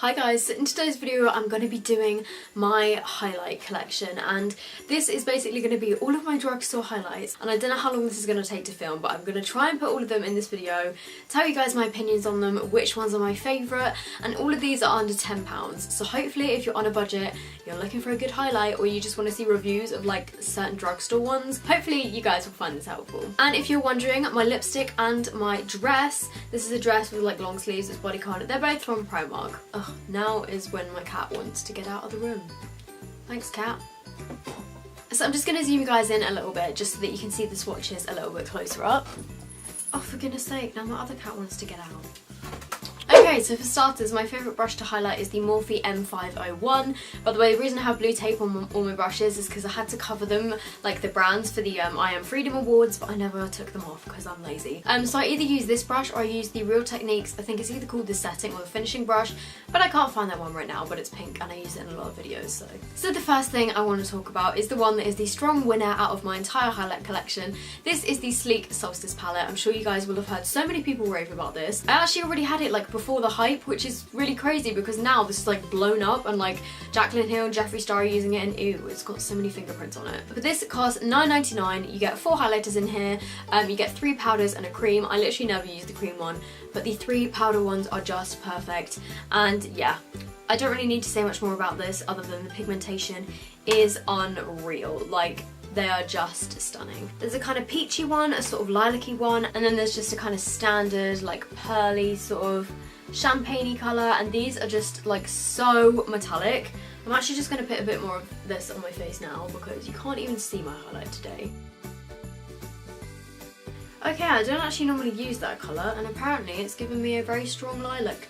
Hi guys, so in today's video I'm going to be doing my highlight collection, and this is basically going to be all of my drugstore highlights, and I don't know how long this is going to take to film, but I'm going to try and put all of them in this video, tell you guys my opinions on them, which ones are my favourite, and all of these are under £10, so hopefully if you're on a budget, you're looking for a good highlight, or you just want to see reviews of like certain drugstore ones, hopefully you guys will find this helpful. And if you're wondering, my lipstick and my dress, this is a dress with like long sleeves, it's bodycon, they're both from Primark. Ugh. Now is when my cat wants to get out of the room. Thanks, cat. So I'm just going to zoom you guys in a little bit just so that you can see the swatches a little bit closer up. Oh, for goodness sake, now my other cat wants to get out. Okay, so for starters, my favourite brush to highlight is the Morphe M501. By the way, the reason I have blue tape on all my brushes is because I had to cover them, like the brands, for the I Am Freedom Awards, but I never took them off because I'm lazy. So I either use this brush or I use the Real Techniques, I think it's either called the setting or the finishing brush, but I can't find that one right now, but it's pink and I use it in a lot of videos, So the first thing I want to talk about is the one that is the strong winner out of my entire highlight collection. This is the Sleek Solstice palette. I'm sure you guys will have heard so many people rave about this. I actually already had it like before the hype, which is really crazy because now this is like blown up and like Jaclyn Hill and Jeffree Star are using it, and ew, it's got so many fingerprints on it. But this costs £9.99. You get 4 highlighters in here, you get 3 powders and a cream. I literally never use the cream one, but the 3 powder ones are just perfect. And yeah, I don't really need to say much more about this other than the pigmentation is unreal. Like, they are just stunning. There's a kind of peachy one, a sort of lilac-y one, and then there's just a kind of standard like pearly sort of champagne-y colour, and these are just like so metallic. I'm actually just going to put a bit more of this on my face now because you can't even see my highlight today. Okay, I don't actually normally use that colour, and apparently it's given me a very strong lilac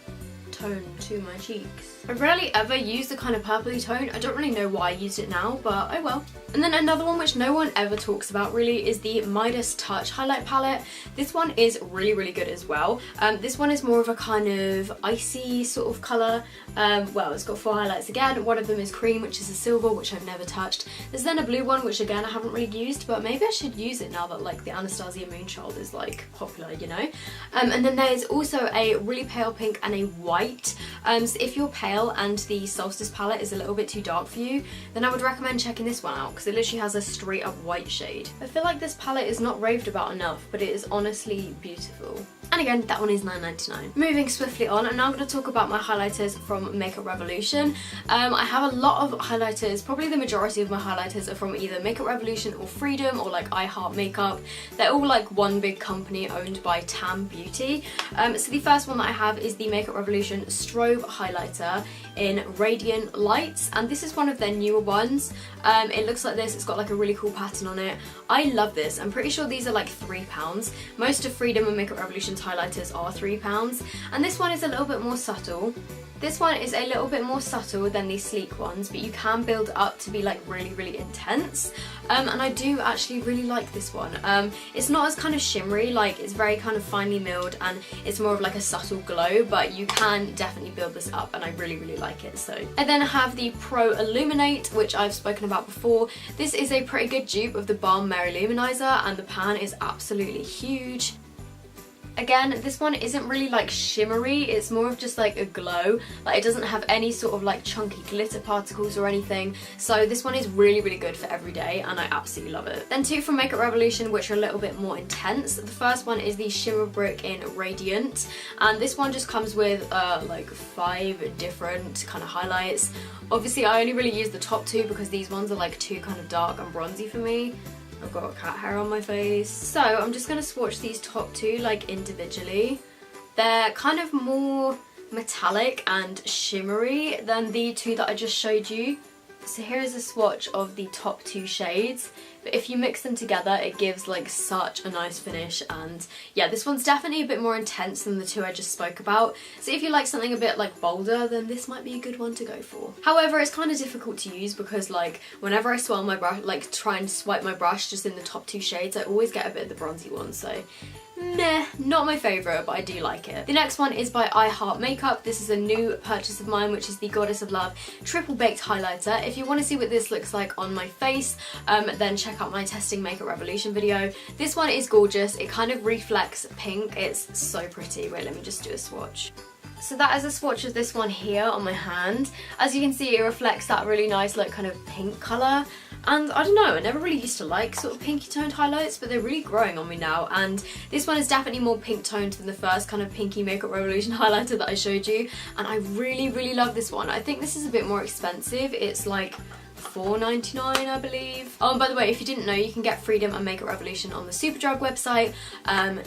tone to my cheeks. I rarely ever use the kind of purpley tone. I don't really know why I used it now, but oh well. And then another one which no one ever talks about really is the Midas Touch highlight palette. This one is really good as well. This one is more of a kind of icy sort of colour. Well, it's got 4 highlights again. One of them is cream, which is a silver, which I've never touched. There's then a blue one, which again I haven't really used, but maybe I should use it now that like the Anastasia Moonchild is like popular, you know? And then there's also a really pale pink and a white. So if you're pale and the Solstice palette is a little bit too dark for you, then I would recommend checking this one out because it literally has a straight up white shade. I feel like this palette is not raved about enough, but it is honestly beautiful. And again, that one is £9.99. Moving swiftly on, and now I'm going to talk about my highlighters from Makeup Revolution. I have a lot of highlighters. Probably the majority of my highlighters are from either Makeup Revolution or Freedom or like I Heart Makeup. They're all like one big company owned by Tam Beauty. So the first one that I have is the Makeup Revolution Strobe Highlighter in Radiant Lights, and this is one of their newer ones. It looks like this. It's got like a really cool pattern on it. I love this. I'm pretty sure these are like £3. Most of Freedom and Makeup Revolution's highlighters are £3, and this one is a little bit more subtle. This one is a little bit more subtle than the Sleek ones, but you can build up to be like really intense. And I do actually really like this one. It's not as kind of shimmery, like it's very kind of finely milled and it's more of like a subtle glow, but you can definitely build this up and I really like it. So I then have the Pro Illuminate, which I've spoken about before. This is a pretty good dupe of the Balm Mary Luminizer, and the pan is absolutely huge. Again, this one isn't really like shimmery, it's more of just like a glow. Like it doesn't have any sort of like chunky glitter particles or anything. So this one is really good for every day and I absolutely love it. Then 2 from Makeup Revolution, which are a little bit more intense. The first one is the Shimmer Brick in Radiant, and this one just comes with like 5 different kind of highlights. Obviously I only really use the top 2 because these ones are like too kind of dark and bronzy for me. I've got cat hair on my face. So I'm just going to swatch these top 2 like individually. They're kind of more metallic and shimmery than the 2 that I just showed you. So here is a swatch of the top 2 shades, but if you mix them together it gives like such a nice finish, and yeah, this one's definitely a bit more intense than the 2 I just spoke about. So if you like something a bit like bolder, then this might be a good one to go for. However, it's kind of difficult to use because like whenever I swirl my brush, like try and swipe my brush just in the top 2 shades, I always get a bit of the bronzy one, so meh, not my favourite, but I do like it. The next one is by I Heart Makeup. This is a new purchase of mine, which is the Goddess of Love Triple Baked Highlighter. If you want to see what this looks like on my face, then check out my testing Makeup Revolution video. This one is gorgeous. It kind of reflects pink. It's so pretty. Wait, let me just do a swatch. So that is a swatch of this one here on my hand. As you can see, it reflects that really nice like kind of pink colour. And I don't know, I never really used to like sort of pinky toned highlights, but they're really growing on me now. And this one is definitely more pink toned than the first kind of pinky Makeup Revolution highlighter that I showed you. And I really, really love this one. I think this is a bit more expensive. It's like $4.99, I believe. Oh, and by the way, if you didn't know, you can get Freedom and Makeup Revolution on the Superdrug website,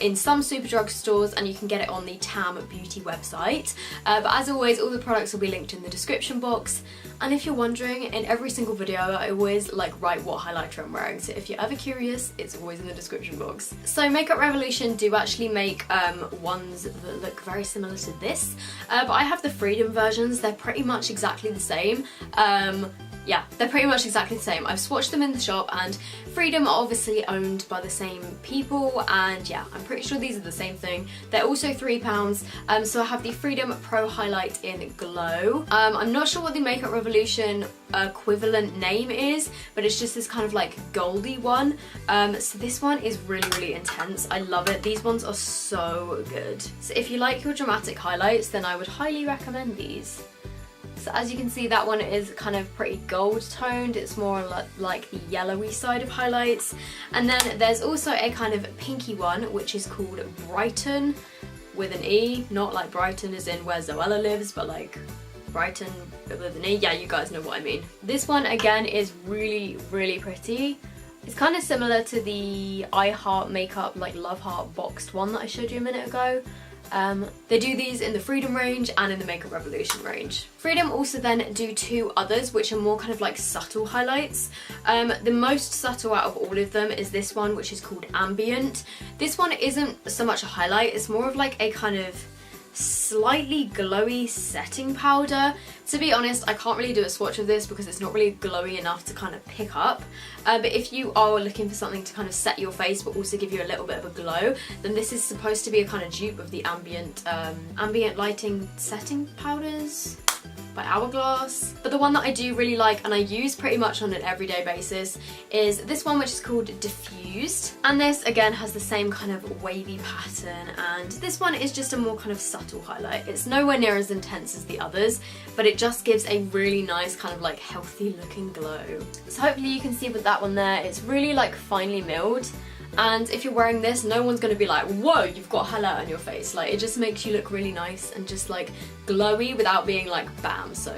in some Superdrug stores, and you can get it on the Tam Beauty website. But as always, all the products will be linked in the description box. And if you're wondering, in every single video, I always like write what highlighter I'm wearing. So if you're ever curious, it's always in the description box. So Makeup Revolution do actually make ones that look very similar to this. But I have the Freedom versions. They're pretty much exactly the same. Yeah, they're pretty much exactly the same. I've swatched them in the shop, and Freedom are obviously owned by the same people, and yeah, I'm pretty sure these are the same thing. They're also £3, so I have the Freedom Pro Highlight in Glow. I'm not sure what the Makeup Revolution equivalent name is, but it's just this kind of like goldy one. So this one is really, really intense. I love it. These ones are so good. So if you like your dramatic highlights, then I would highly recommend these. So as you can see, that one is kind of pretty gold toned. It's more like the yellowy side of highlights. And then there's also a kind of pinky one, which is called Brighton with an E. Not like Brighton as in where Zoella lives, but like Brighton with an E. Yeah, you guys know what I mean. This one again is really, really pretty. It's kind of similar to the I Heart Makeup like Love Heart boxed one that I showed you a minute ago. They do these in the Freedom range and in the Makeup Revolution range. Freedom also then do two others which are more kind of like subtle highlights. The most subtle out of all of them is this one, which is called Ambient. This one isn't so much a highlight, it's more of like a kind of slightly glowy setting powder. To be honest, I can't really do a swatch of this because it's not really glowy enough to kind of pick up. But if you are looking for something to kind of set your face but also give you a little bit of a glow, then this is supposed to be a kind of dupe of the Ambient Lighting Setting Powders by Hourglass. But the one that I do really like and I use pretty much on an everyday basis is this one, which is called Diffused. And this again has the same kind of wavy pattern, and this one is just a more kind of subtle highlight. It's nowhere near as intense as the others, but it just gives a really nice kind of like healthy looking glow. So hopefully you can see with that one there, it's really like finely milled. And if you're wearing this, no one's going to be like, whoa, you've got highlight on your face. Like, it just makes you look really nice and just like glowy without being like bam. So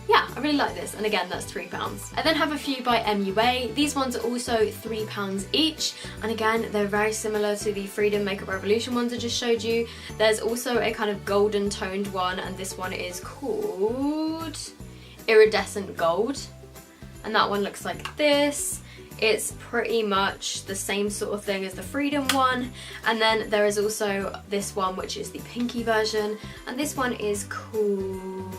yeah, I really like this. And again, that's £3. I then have a few by MUA. These ones are also £3 each. And again, they're very similar to the Freedom Makeup Revolution ones I just showed you. There's also a kind of golden toned one, and this one is called Iridescent Gold. And that one looks like this. It's pretty much the same sort of thing as the Freedom one. And then there is also this one, which is the pinky version. And this one is called...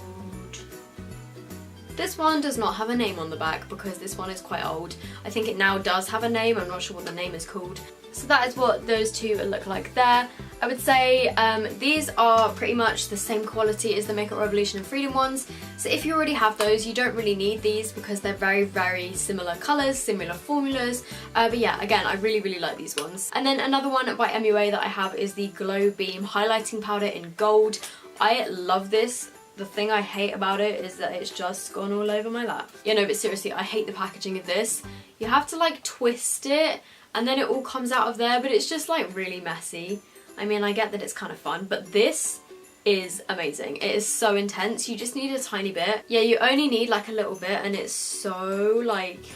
This one does not have a name on the back because this one is quite old. I think it now does have a name. I'm not sure what the name is called. So that is what those two look like there. I would say these are pretty much the same quality as the Makeup Revolution and Freedom ones. So if you already have those, you don't really need these because they're very, very similar colours, similar formulas. But yeah, again, I really, really like these ones. And then another one by MUA that I have is the Glow Beam Highlighting Powder in Gold. I love this. The thing I hate about it is that it's just gone all over my lap. Yeah, no, but seriously, I hate the packaging of this. You have to like twist it and then it all comes out of there, but it's just like really messy. I mean, I get that it's kind of fun, but this is amazing. It is so intense. You just need a tiny bit. Yeah, you only need like a little bit and it's so like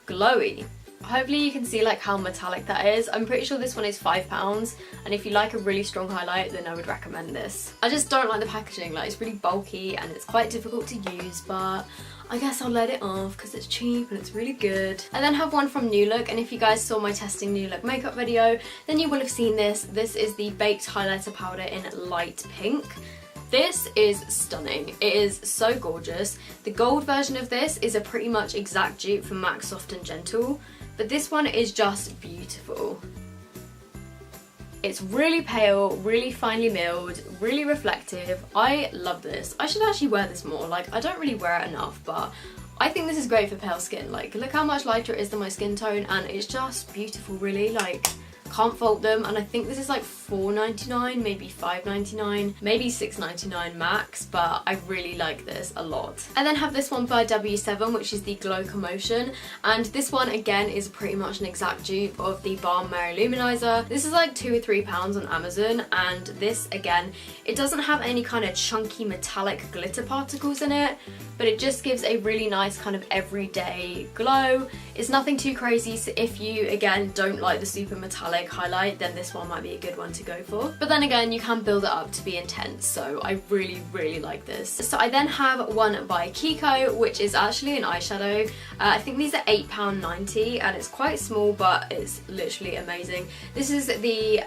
glowy. Hopefully you can see like how metallic that is. I'm pretty sure this one is £5, and if you like a really strong highlight, then I would recommend this. I just don't like the packaging. Like, it's really bulky and it's quite difficult to use, but I guess I'll let it off because it's cheap and it's really good. I then have one from New Look, and if you guys saw my testing New Look makeup video, then you will have seen this. This is the Baked Highlighter Powder in Light Pink. This is stunning. It is so gorgeous. The gold version of this is a pretty much exact dupe from MAC Soft and Gentle, but this one is just beautiful. It's really pale, really finely milled, really reflective. I love this. I should actually wear this more. Like, I don't really wear it enough, but I think this is great for pale skin. Like, look how much lighter it is than my skin tone, and it's just beautiful, really. Like, can't fault them, and I think this is like $4.99, maybe $5.99, maybe $6.99 max, but I really like this a lot. I then have this one by W7, which is the Glow Commotion, and this one again is pretty much an exact dupe of the Balm Mary Luminizer. This is like £2 or £3 on Amazon, and this again, it doesn't have any kind of chunky metallic glitter particles in it, but it just gives a really nice kind of everyday glow. It's nothing too crazy, so if you again don't like the super metallic highlight, then this one might be a good one to go for. But then again, you can build it up to be intense, so I really, really like this. So I then have one by Kiko, which is actually an eyeshadow. I think these are £8.90, and it's quite small, but it's literally amazing. This is the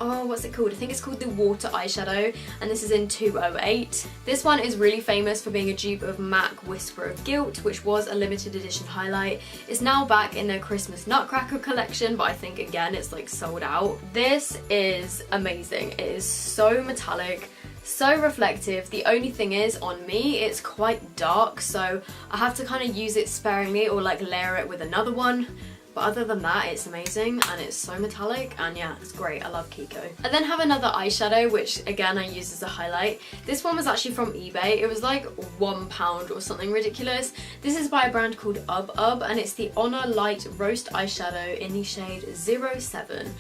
oh, what's it called? I think it's called the Water Eyeshadow, and this is in 208. This one is really famous for being a dupe of MAC Whisper of Guilt, which was a limited edition highlight. It's now back in their Christmas Nutcracker collection, but I think again it's like sold out. This is amazing. It is so metallic, so reflective. The only thing is, on me, it's quite dark, so I have to kind of use it sparingly or like layer it with another one. But other than that, it's amazing, and it's so metallic, and yeah, it's great. I love Kiko. I then have another eyeshadow, which again I use as a highlight. This one was actually from eBay. It was like £1 or something ridiculous. This is by a brand called Ub, and it's the Honor Light Roast Eyeshadow in the shade 07.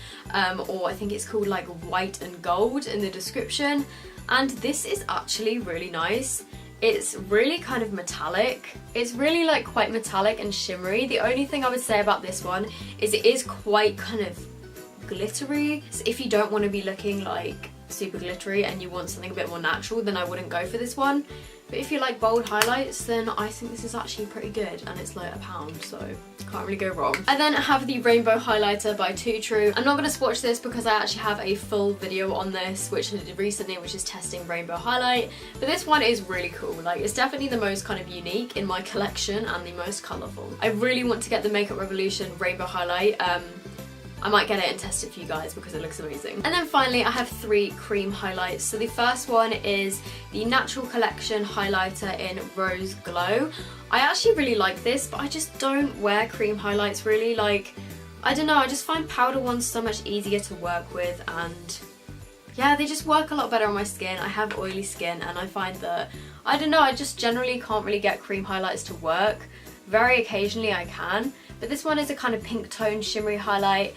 Or I think it's called like White and Gold in the description. And this is actually really nice. It's really kind of metallic. It's really like quite metallic and shimmery. The only thing I would say about this one is it is quite kind of glittery. So if you don't want to be looking like super glittery and you want something a bit more natural, then I wouldn't go for this one. But if you like bold highlights, then I think this is actually pretty good, and it's like £1, so can't really go wrong. I then have the Rainbow Highlighter by Too True. I'm not going to swatch this because I actually have a full video on this, which I did recently, which is testing Rainbow Highlight. But this one is really cool. Like, it's definitely the most kind of unique in my collection and the most colourful. I really want to get the Makeup Revolution Rainbow Highlight. I might get it and test it for you guys because it looks amazing. And then finally I have 3 cream highlights. So the first one is the Natural Collection highlighter in Rose Glow. I actually really like this, but I just don't wear cream highlights really. Like, I don't know, I just find powder ones so much easier to work with, and yeah, they just work a lot better on my skin. I have oily skin, and I find that, I don't know, I just generally can't really get cream highlights to work. Very occasionally I can. But this one is a kind of pink tone shimmery highlight.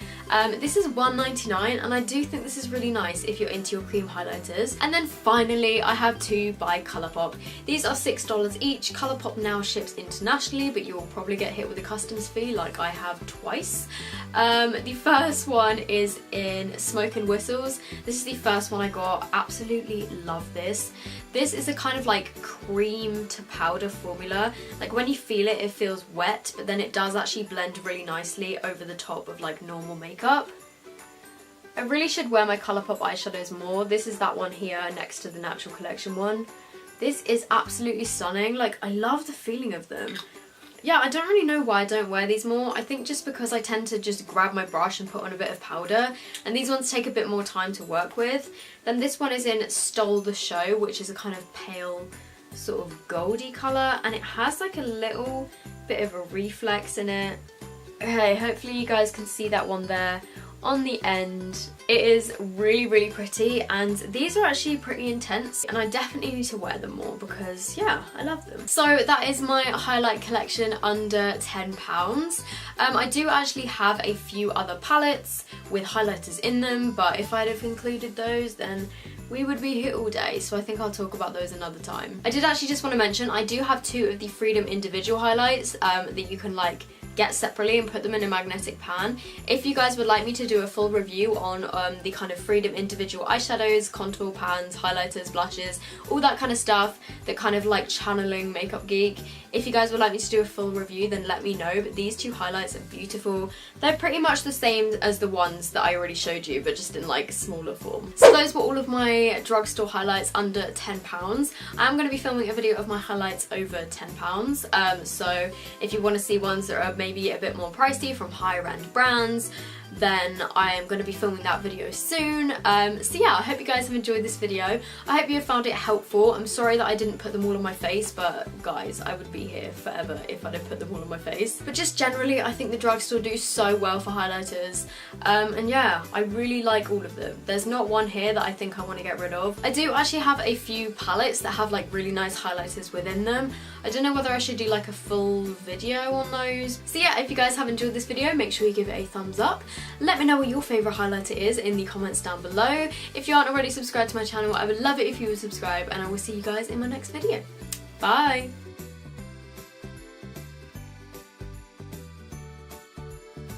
This is $1.99, and I do think this is really nice if you're into your cream highlighters. And then finally I have 2 by Colourpop. These are $6 each. Colourpop now ships internationally, but you'll probably get hit with a customs fee like I have twice. The first one is in Smoke and Whistles. This is the first one I got. Absolutely love this. This is a kind of like cream to powder formula. Like when you feel it, it feels wet, but then it does actually blend really nicely over the top of like normal makeup. I really should wear my Colourpop eyeshadows more. This is that one here next to the Natural Collection one. This is absolutely stunning. Like, I love the feeling of them. Yeah, I don't really know why I don't wear these more. I think just because I tend to just grab my brush and put on a bit of powder, and these ones take a bit more time to work with. Then this one is in Stole the Show, which is a kind of pale sort of goldy colour, and it has like a little bit of a reflex in it. Okay, hopefully you guys can see that one there on the end. It is really, really pretty, and these are actually pretty intense, and I definitely need to wear them more because, yeah, I love them. So that is my highlight collection under £10. I do actually have a few other palettes with highlighters in them, but if I'd have included those, then we would be here all day, so I think I'll talk about those another time. I did actually just want to mention, I do have 2 of the Freedom individual highlights that you can like get separately and put them in a magnetic pan. If you guys would like me to do a full review on the kind of Freedom individual eyeshadows, contour pans, highlighters, blushes, all that kind of stuff, that kind of like channeling makeup geek, if you guys would like me to do a full review, then let me know. But these 2 highlights are beautiful. They're pretty much the same as the ones that I already showed you, but just in like smaller form. So those were all of my drugstore highlights under £10. I'm going to be filming a video of my highlights over £10. So if you want to see ones that are maybe a bit more pricey from higher end brands, then I am going to be filming that video soon. So yeah, I hope you guys have enjoyed this video. I hope you have found it helpful. I'm sorry that I didn't put them all on my face, but guys, I would be here forever if I didn't put them all on my face. But just generally, I think the Drugstore do so well for highlighters. And yeah, I really like all of them. There's not one here that I think I want to get rid of. I do actually have a few palettes that have like really nice highlighters within them. I don't know whether I should do like a full video on those. So yeah, if you guys have enjoyed this video, make sure you give it a thumbs up. Let me know what your favourite highlighter is in the comments down below. If you aren't already subscribed to my channel, I would love it if you would subscribe, and I will see you guys in my next video. Bye!